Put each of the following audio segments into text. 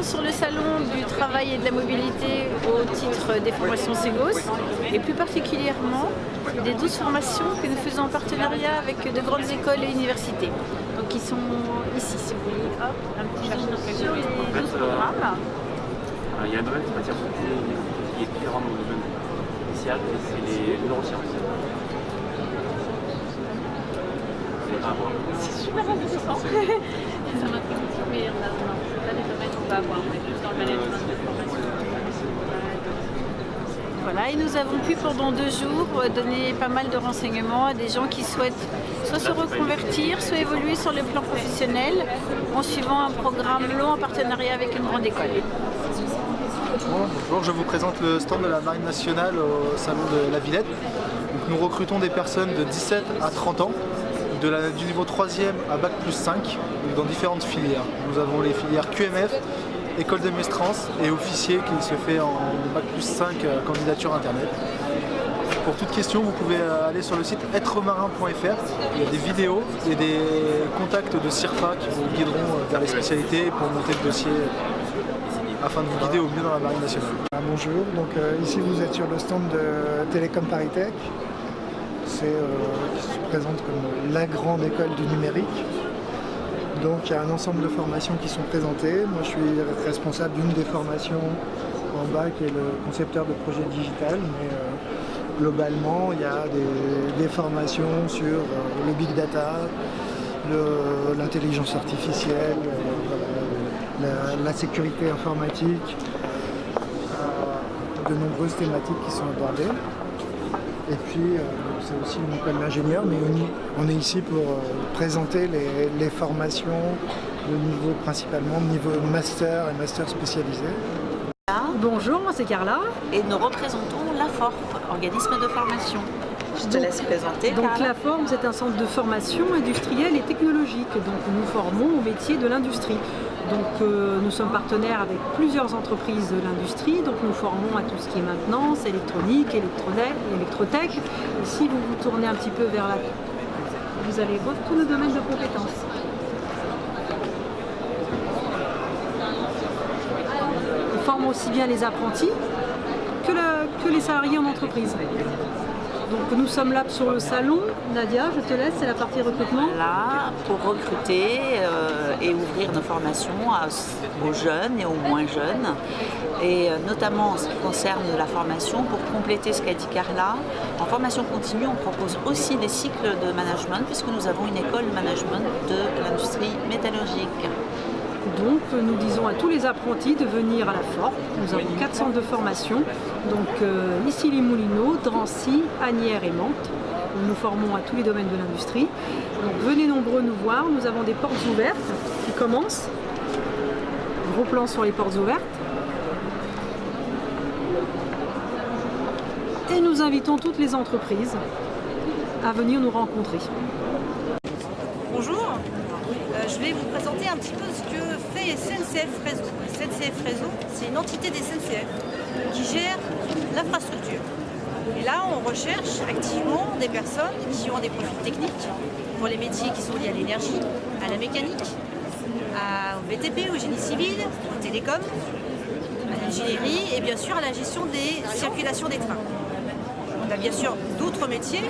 présents sur le salon du travail et de la mobilité au titre des formations Ségos et plus particulièrement des 12 formations que nous faisons en partenariat avec de grandes écoles et universités. Donc ils sont ici, si vous voulez, hop, un petit zoom sur les 12 programmes. Il y a un domaine qui est différent de mon domaine initial, c'est les neurosciences. C'est super intéressant. Ça m'a fait découvrir là, c'est pas des domaines qu'on va avoir, on est plus dans le management de formation. Voilà, et nous avons pu pendant 2 jours donner pas mal de renseignements à des gens qui souhaitent soit se reconvertir, soit évoluer sur le plan professionnel en suivant un programme long en partenariat avec une grande école. Bonjour, je vous présente le stand de la Marine nationale au salon de la Villette. Donc, nous recrutons des personnes de 17 à 30 ans, du niveau 3e à Bac plus 5, dans différentes filières. Nous avons les filières QMF, école de maestrance et officier qui se fait en Bac plus 5 candidature internet. Pour toute question, vous pouvez aller sur le site êtremarin.fr. Il y a des vidéos et des contacts de CIRFA qui vous guideront vers les spécialités pour monter le dossier afin de vous guider au mieux dans la Marine nationale. Bonjour, donc ici vous êtes sur le stand de Télécom Paritech. Qui se présente comme la grande école du numérique. Donc il y a un ensemble de formations qui sont présentées. Moi je suis responsable d'une des formations en bas qui est le concepteur de projet digital. Mais globalement il y a des formations sur le big data, l'intelligence artificielle, la sécurité informatique, de nombreuses thématiques qui sont abordées. Et puis c'est aussi une école d'ingénieur, mais on est ici pour présenter les formations de niveau principalement de niveau master et master spécialisé. Bonjour, moi c'est Carla. Et nous représentons l'AFORP, organisme de formation. Je te laisse présenter. Donc l'AFORP, c'est un centre de formation industrielle et technologique. Donc nous formons au métier de l'industrie. Donc nous sommes partenaires avec plusieurs entreprises de l'industrie. Donc nous formons à tout ce qui est maintenance, électronique, électrotech. Et si vous vous tournez un petit peu vers la... vous allez voir tous nos domaines de compétences. On forme aussi bien les apprentis que les salariés en entreprise. Donc nous sommes là sur le salon. Nadia, je te laisse, c'est la partie recrutement. Là, pour recruter et ouvrir nos formations aux jeunes et aux moins jeunes. Et notamment en ce qui concerne la formation, pour compléter ce qu'a dit Carla, en formation continue, on propose aussi des cycles de management puisque nous avons une école de management de l'industrie métallurgique. Donc nous disons à tous les apprentis de venir à la FORP. Nous avons 4 centres de formation, donc ici les Moulineaux, Drancy, Asnières et Mantes. Nous formons à tous les domaines de l'industrie. Donc venez nombreux nous voir, nous avons des portes ouvertes qui commencent. Gros plan sur les portes ouvertes. Et nous invitons toutes les entreprises à venir nous rencontrer. Bonjour, je vais vous présenter un petit peu ce que fait SNCF Réseau. SNCF Réseau, c'est une entité des SNCF qui gère l'infrastructure. Et là, on recherche activement des personnes qui ont des profils techniques pour les métiers qui sont liés à l'énergie, à la mécanique, au BTP, au génie civil, au télécom, à l'ingénierie et bien sûr à la gestion des circulations des trains. On a bien sûr d'autres métiers.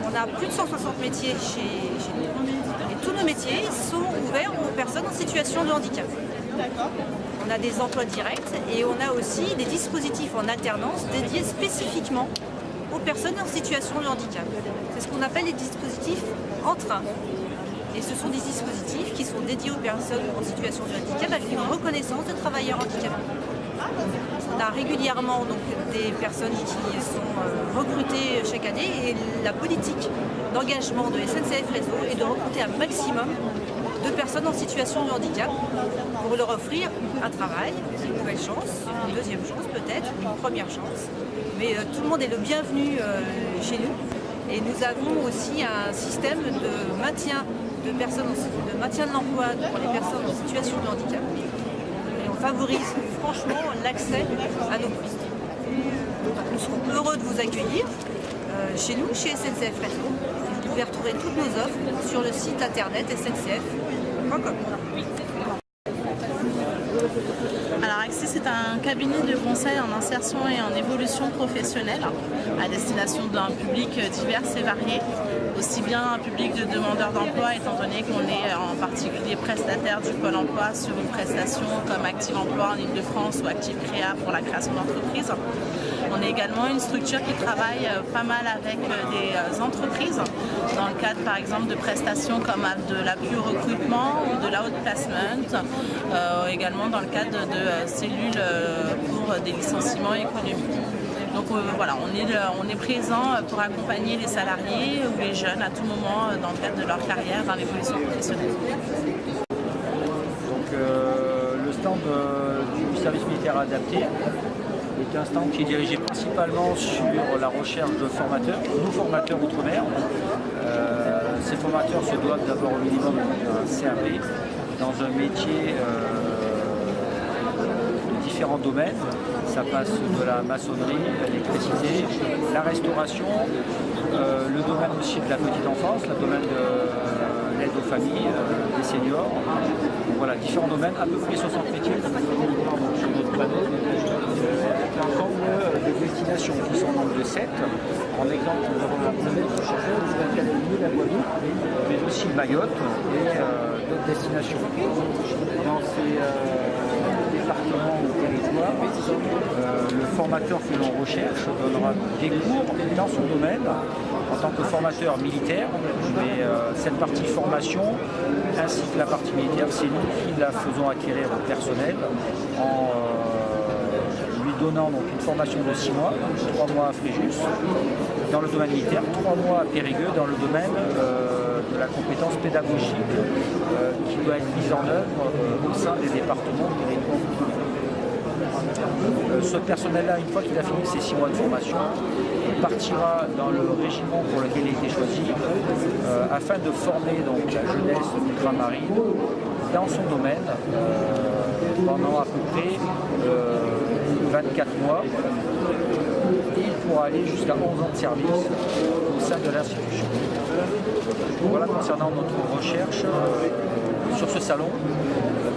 On a plus de 160 métiers chez nous. Et tous nos métiers sont ouverts aux personnes en situation de handicap. On a des emplois directs et on a aussi des dispositifs en alternance dédiés spécifiquement aux personnes en situation de handicap. C'est ce qu'on appelle les dispositifs en train. Et ce sont des dispositifs qui sont dédiés aux personnes en situation de handicap avec une reconnaissance de travailleurs handicapés. On a régulièrement donc, des personnes qui sont recrutées chaque année et la politique d'engagement de SNCF Réseau est de recruter un maximum de personnes en situation de handicap pour leur offrir un travail, une nouvelle chance, une deuxième chance peut-être, une première chance. Mais tout le monde est le bienvenu chez nous et nous avons aussi un système de maintien de l'emploi pour les personnes en situation de handicap. Et on favorise franchement l'accès à nos postes. Nous serons heureux de vous accueillir chez nous, chez SNCF Réseau. Vous pouvez retrouver toutes nos offres sur le site internet sncf.com. Alors Axis est un cabinet de conseil en insertion et en évolution professionnelle à destination d'un public divers et varié, aussi bien un public de demandeurs d'emploi étant donné qu'on est en particulier prestataire du Pôle emploi sur une prestation comme Active Emploi en Ile-de-France ou Active Créa pour la création d'entreprises. On est également une structure qui travaille pas mal avec des entreprises dans le cadre par exemple de prestations comme de l'appui au recrutement ou de l'outplacement, également dans le cadre de cellules pour des licenciements économiques. Donc voilà, on est présent pour accompagner les salariés ou les jeunes à tout moment dans le cadre de leur carrière dans l'évolution professionnelle. Donc le stand du service militaire adapté est un stand qui est dirigé principalement sur la recherche de formateurs, nos formateurs outre-mer. Ces formateurs se doivent d'avoir au minimum un CAP dans un métier de différents domaines. Ça passe de la maçonnerie, l'électricité, la restauration, le domaine aussi de la petite enfance, le domaine de l'aide aux familles, des seniors. Donc voilà, différents domaines, à peu près 60 métiers sur notre planète. Un ensemble de destinations qui sont donc de 7. En exemple, nous avons la planète qui cherche la Guadeloupe, mais aussi Mayotte et d'autres destinations. Dans ces départements ou territoires, le formateur que l'on recherche donnera des cours dans son domaine en tant que formateur militaire, mais cette partie formation ainsi que la partie militaire, c'est nous qui la faisons acquérir au personnel en lui donnant donc une formation de 6 mois, 3 mois à Fréjus dans le domaine militaire, 3 mois à Périgueux dans le domaine de la compétence pédagogique qui doit être mise en œuvre au sein des départements territoriaux. Ce personnel-là, une fois qu'il a fini ses 6 mois de formation, partira dans le régiment pour lequel il a été choisi afin de former donc, la jeunesse ultramarine dans son domaine pendant à peu près 24 mois. Et il pourra aller jusqu'à 11 ans de service au sein de l'institution. Voilà concernant notre recherche sur ce salon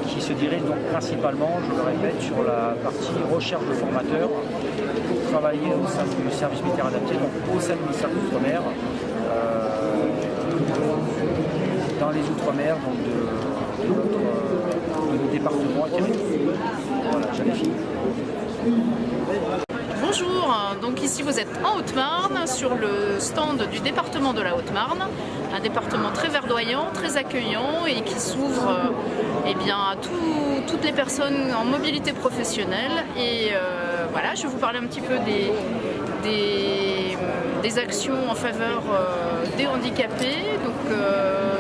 qui se dirige donc principalement, je le répète, sur la partie recherche de formateurs pour travailler au sein du service militaire adapté, donc au sein du ministère de l'Outre-mer, dans les Outre-mer, donc de nos départements et territoires. Voilà, j'avais fini. Bonjour, donc ici vous êtes en Haute-Marne, sur le stand du département de la Haute-Marne, un département très verdoyant, très accueillant et qui s'ouvre eh bien, à toutes les personnes en mobilité professionnelle. Et voilà, je vais vous parler un petit peu des actions en faveur des handicapés. Donc,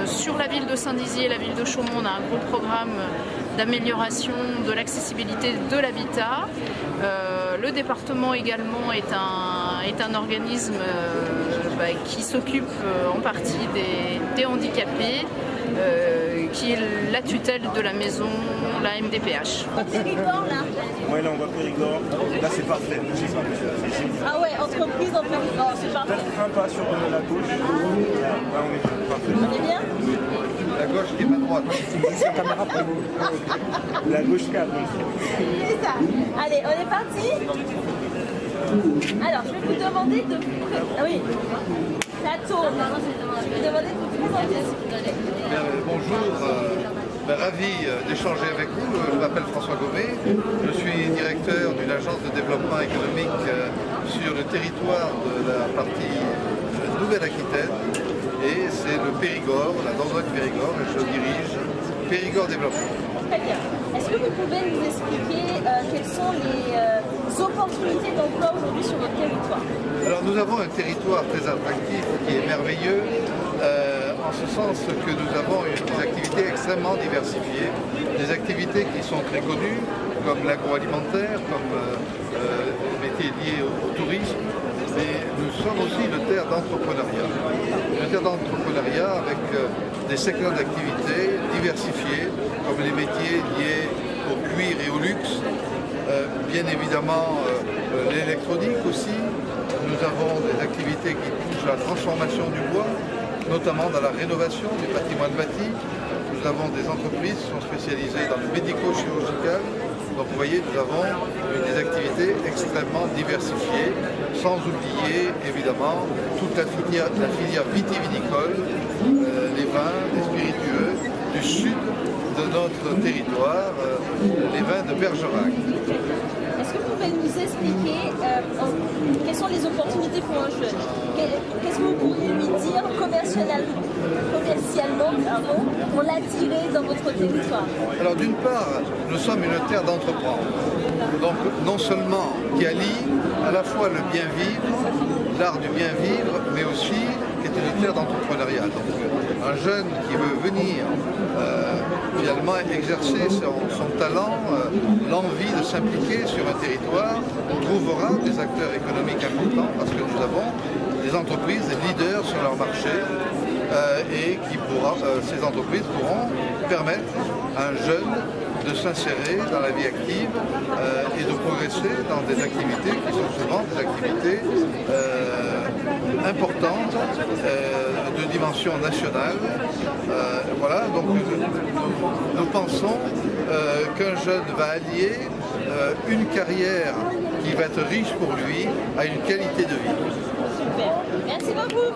sur la ville de Saint-Dizier et la ville de Chaumont, on a un gros programme d'amélioration de l'accessibilité de l'habitat. Le département également est un organisme qui s'occupe en partie des handicapés, qui est la tutelle de la maison, la MDPH. Périgord là? Ouais, là on voit Périgord. Là c'est parfait. Ah ouais, entreprise en Périgord, c'est parfait. Peut-être un pas sur la gauche. Là on est parfait. On est bien? La gauche qui est ma droite. La gauche 4. C'est ça. Allez, on est parti? Alors, je vais vous demander de... Ah oui, ça tourne. Je vais vous demander de vous présenter, s'il vous plaît. Bonjour, ravi d'échanger avec vous. Je m'appelle François Gaumet. Je suis directeur d'une agence de développement économique sur le territoire de la partie Nouvelle-Aquitaine. Et c'est le Périgord, la Dordogne Périgord, et je dirige Périgord Développement. Très bien. Est-ce que vous pouvez nous expliquer quelles sont les opportunités d'emploi aujourd'hui sur votre territoire? Alors nous avons un territoire très attractif qui est merveilleux, en ce sens que nous avons des activités extrêmement diversifiées, des activités qui sont très connues, comme l'agroalimentaire, comme les métiers liés au tourisme, mais nous sommes aussi une terre d'entrepreneuriat. Une terre d'entrepreneuriat avec des secteurs d'activité diversifiés, comme les métiers liés au cuir et au luxe, bien évidemment l'électronique aussi. Nous avons des activités qui touchent à la transformation du bois, notamment dans la rénovation du patrimoine bâti. Nous avons des entreprises qui sont spécialisées dans le médico-chirurgical, Donc vous voyez, nous avons des activités extrêmement diversifiées, sans oublier évidemment toute la filière vitivinicole, les vins, les spiritueux du sud de notre territoire, les vins de Bergerac. Est-ce que vous pouvez nous expliquer quelles sont les opportunités pour un jeune? Qu'est-ce que vous pourriez lui dire commercialement pour l'attirer dans votre territoire? Alors d'une part, nous sommes une terre d'entreprendre. Donc non seulement qui allie à la fois le bien vivre, l'art du bien vivre, mais aussi qui est une terre d'entrepreneuriat. Donc un jeune qui veut venir finalement exercer son talent, l'envie de s'impliquer sur un territoire, trouvera des acteurs économiques importants parce que nous avons des entreprises, des leaders sur leur marché et ces entreprises pourront permettre à un jeune de s'insérer dans la vie active et de progresser dans des activités qui sont souvent des activités importantes de dimension nationale. Voilà, donc nous pensons qu'un jeune va allier une carrière qui va être riche pour lui à une qualité de vie. Super, merci beaucoup.